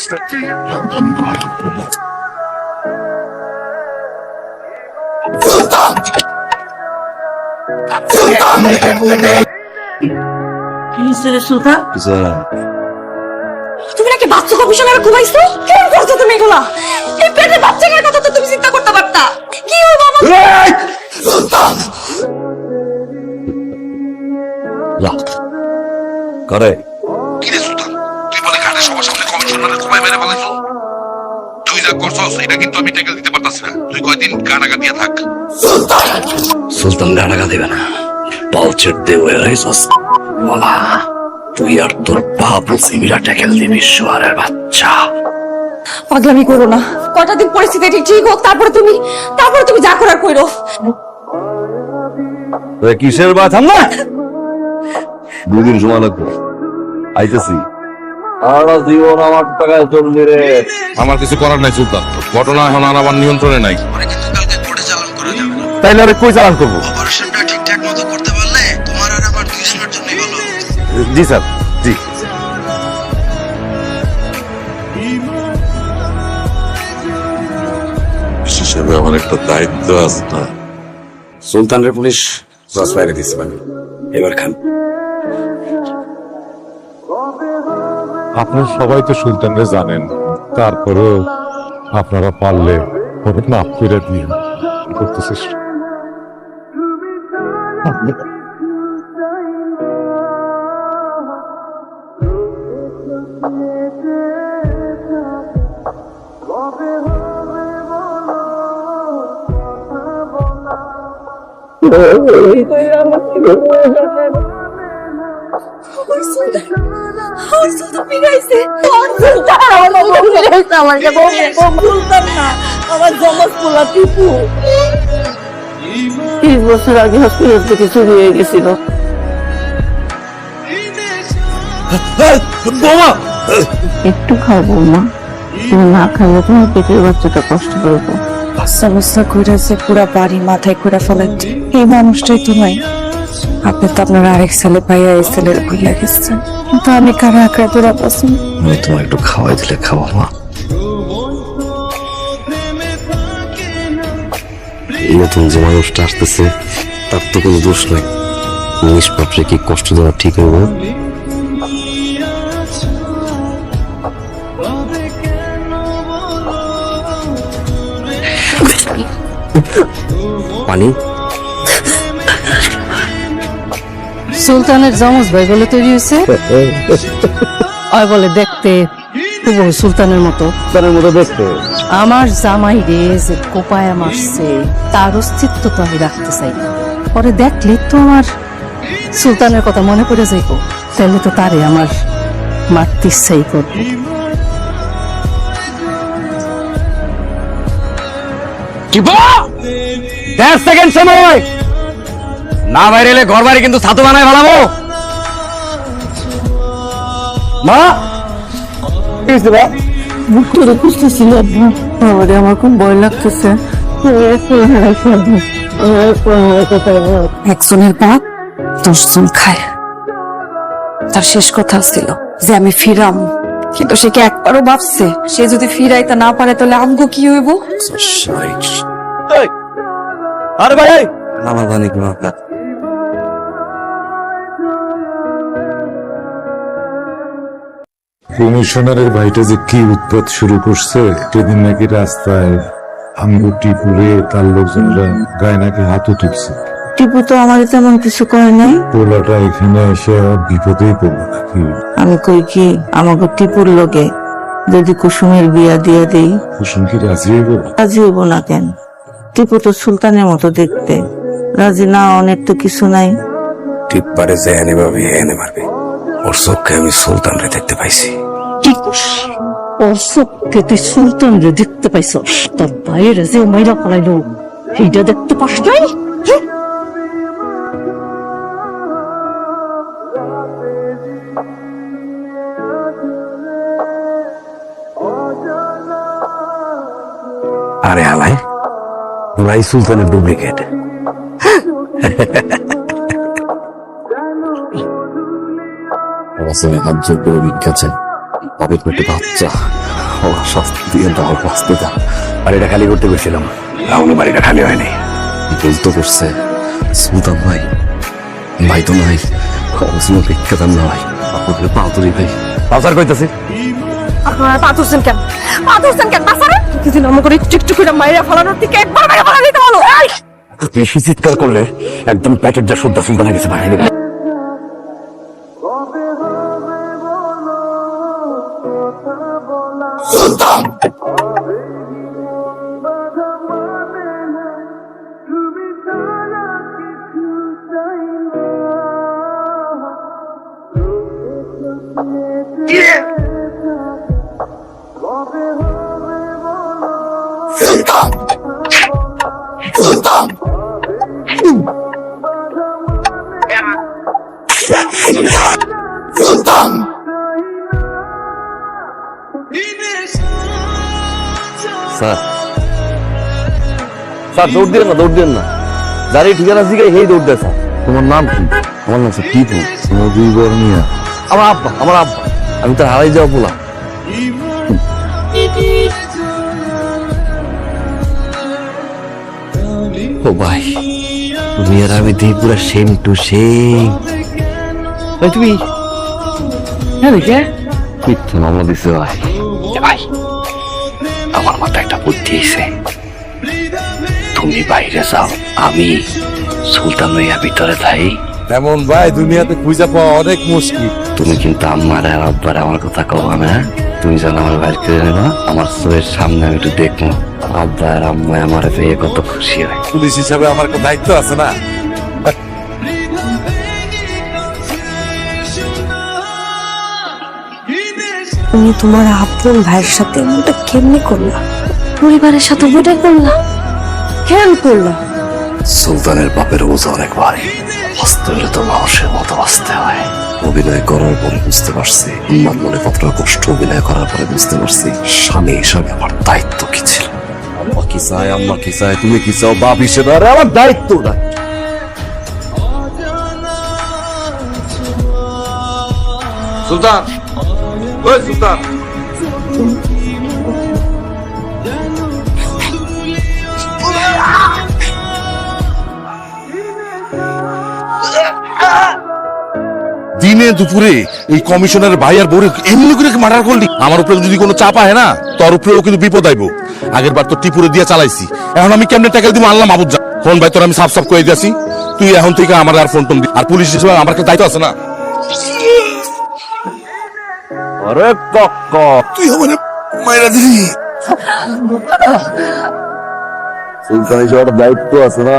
আসছে। সুলতান, তুমি নাকি বাচ্চা কমিশনার ঘুমাইছো? কেন করছো তুমি এগুলা? এই পেটে বাচ্চাটার কথা তো তুমি চিন্তা করতে পারতা। কি হইব আমার? করে কি রে সুলতান, তুই বলে ঘাটে সবার সামনে কমিশনারের ঘুমায় মেরে ফেলাইছো। তুই যা করছস এটা কিন্তু আমি টেকে দিতে পারতাছি না। তুই কয়দিন গানাগা দিয়ে থাক। সুলতান গানাগা দিবে না, পালচের দেওয়া হয়েছস বলা। তুই আর তোর বাবু সিমিরা ট্যাকেল দিবি শোয়ারের বাচ্চা। পাগলামি করো না। কয়টা দিন পরিস্থিতি ঠিক হোক, তারপরে তুমি যা করার কইরো। কিসের বা থাম না, 2 দিন সময় লাগবে, আইতেছি। জীবন আমার টাকায় চলবি রে। আমার কিছু করার নাই সুলতান, ঘটনা এখন আর আমার নিয়ন্ত্রণে নাই। কিন্তু কালকে কোর্টে চালান করা যাবে না। তাইলে আরে কই চালান করবো? অপারেশনটা ঠিকঠাক মতো করতে পারলে তোমার আর আমার দুইজনের জন্যই ভালো। জি স্যার, জি। হিসেবে আমার একটা দায়িত্ব আছে না। সুলতানের পুলিশ ক্রস ফায়ারে দিচ্ছে মানে, এবার খান। আপনারা সবাই তো সুলতানরে জানেন, তারপরেও আপনারা পারলে ওরে মাফ করে দিয়ে করতে চেষ্টা। আমার জমজ পোলা টিপু 30 বছর আগে হসপিটাল থেকে চুরি হয়ে গেছিল। একটু খাবো মা, তুমি না খাইলে তোমার পেটের বাচ্চাটা কষ্ট করবো। সমস্যা করেছে পুরা বাড়ি মাথায় করে ফেলেন। এই মানুষটাই তো নাই। আপনি তো আপনার আরেক ছেলে পাইয়া এই ছেলের ভুলিয়া গেছেন, কিন্তু আমি কারা আঁকড়া তোরা পছন্দ। আমি তোমার একটু খাওয়াই দিলে খাবো মা। নতুন যে মানুষটা আসতেছে তার তো কোনো দোষ নাই। নিষ্পাপরে কি কষ্ট দেওয়া ঠিক হবে? পানি। সুলতানের জমজ ভাই বলে তৈরি হয়েছে। ওই বলে দেখতে খুব সুলতানের মতো। তার মতো দেখতে আমার জামাই রে যে কোপায়া মারছে তার অস্তিত্ব তো আমি রাখতে চাই না। পরে দেখলে তো আমার সুলতানের কথা মনে পড়ে যাইব, তাহলে তো তারে আমার মারতে ইচ্ছাই করবো। কি 10 সেকেন্ড সময় না বাইরে এলে ঘর বাড়ি কিন্তু ছাতু বানায় ভালাবো। মা মুখটা খুঁজতেছিল বাবারে, আমার খুব ভয় লাগতেছে। একজনের বাপ 10 জন খায়। তার শেষ কথা ছিল যে আমি ফিরাম, কিন্তু সে কি একবারও ভাবছে সে যদি ফিরাইতে না পারে তাহলে আমগো কি হইব? আরে ভাই আমার বাণী কোনো আপনার কমিশনারের ভাইটা যে কি উৎপাত শুরু করছে, সেদিন নাকি রাস্তায় আমগো টিপুরে তার লোকজনরা গায়ে নাকি হাতও তুলছে। টিপু তো আমার তেমন কিছু করে নাই। পোলাটা এখানে এসে বিপদেই পড়লো নাকি? আমি কই কি আমাকে টিপুর লগে যদি কুসুমের বিয়া দিয়া দেই, কুসুম কি রাজি হইব? রাজি হইব না কেন? টিপু তো সুলতানের মতো দেখতে, রাজি না অনেক তো কিছু নাই। ঠিক পারে যে এনে পাবি এনে মারবি। ওর চোখে আমি সুলতানরে দেখতে পাইছি। ওর চোখকে তুই সুলতান রে দেখতে পাইছ, তার বাইরে যে মাইরা পড়াইলো এইটা দেখতে পাস নাই? আরে হালাই ওরাই সুলতানের ডুপ্লিকেট। হাত জোর করে ভিক্ষা চাই, বাপের পেটে বাচ্চা, ও শাস্তি দিয়ে দাও, বাঁচতে দাও। বাড়িটা খালি করতে গেছিলাম, এখনো বাড়িটা খালি হয়নি। বলতো করছে সুলতান ভাই, ভাই তো নাই, অবশ্যই ভিক্ষাদান না ভাই, আপনাদের পাতুরি ভাই পাচার কইতাছে। আপনারা পা তুলছেন কেন? পা তুলছেন কেন? বাসারে কিছুদিন আমার করে একটু একটু করে মাইরা ফেলানোর থেকে একবার মাইরা ফেলা দিতে হলো। বেশি চিৎকার করলে একদম প্যাকেট যা সুদ্ধা সুলতানের গেছে ভাই। সুলতান সুলতান সুলতান সুলতান স্যার, স্যার দৌড় দিন না, দৌড় দিন না, যার এই ঠিকানা শিখে সেই দৌড় দেয়। স্যার তোমার নাম কি? আমার নাম স্যার টিপু। নবী বর্মিয়া। আমার আব্বা, আমার আব্বা, আমি তো হারাই যাওয়া বলা। ও ভাই, তুমি আর আমি দেখি পুরো সেম টু সেম। তুমি মিথ্যা মামলা দিছে ভাই। ভাই আমার মাথায় একটা বুদ্ধি এসে, তুমি বাইরে যাও, আমি সুলতান লইয়া ভিতরে যাই। এমন ভাই দুনিয়াতে খুঁজে পাওয়া অনেক মুশকিল। তুমি কিন্তু আম্মার আর আব্বার আমার কথা কবা না, তুমি যেন আমার বাইর করে নেবা, আমার চোখের সামনে আমি একটু দেখবো আব্বা আর আম্মা আমার পেয়ে কত খুশি হয়। পুলিশ হিসাবে আমার একটা দায়িত্ব আছে না। তুমি তোমার আপন ভাইয়ের সাথে এমনটা কেমনি করলা? পরিবারের সাথে ওটাই করলা কেন করলা? সুলতানের বাপের বোঝা অনেক ভারী, বাঁচতে হলে তো মানুষের মতো বাঁচতে হয়। অভিনয় করার পরে বুঝতে পারছি আমার মনে কতটা কষ্ট, অভিনয় করার পরে বুঝতে পারছি স্বামী হিসাবে আমার দায়িত্ব কি ছিল। আম্মা কি চায়, আম্মা কি চায়, তুমি কি চাও, বাপ হিসেবে আরে আমার দায়িত্ব না। সুলতান, ওই সুলতান, দিনে দুপুরে এই কমিশনের ভাই আর বউরে এমনি করে মার্ডার করলি, আমার উপরে যদি কোনো চাপ আহে না, তোর উপরেও কিন্তু বিপদ আইব। আগের বার তো টিপুরে দিয়ে চালাইছি, এখন আমি কেমনে ট্যাকেল দিব আল্লাহ মাহবুব জানে। ফোন ভাই তোর আমি সাফ সাফ করে দিয়েছি, তুই এখন থেকে আমার আর ফোন টোন দি, আর পুলিশ হিসেবে আমার কাছে দায়িত্ব আছে না। আরে কাকা, তুই আমার মাইরা দিলি। সুলতান হিসেবে একটা দায়িত্ব আছে না।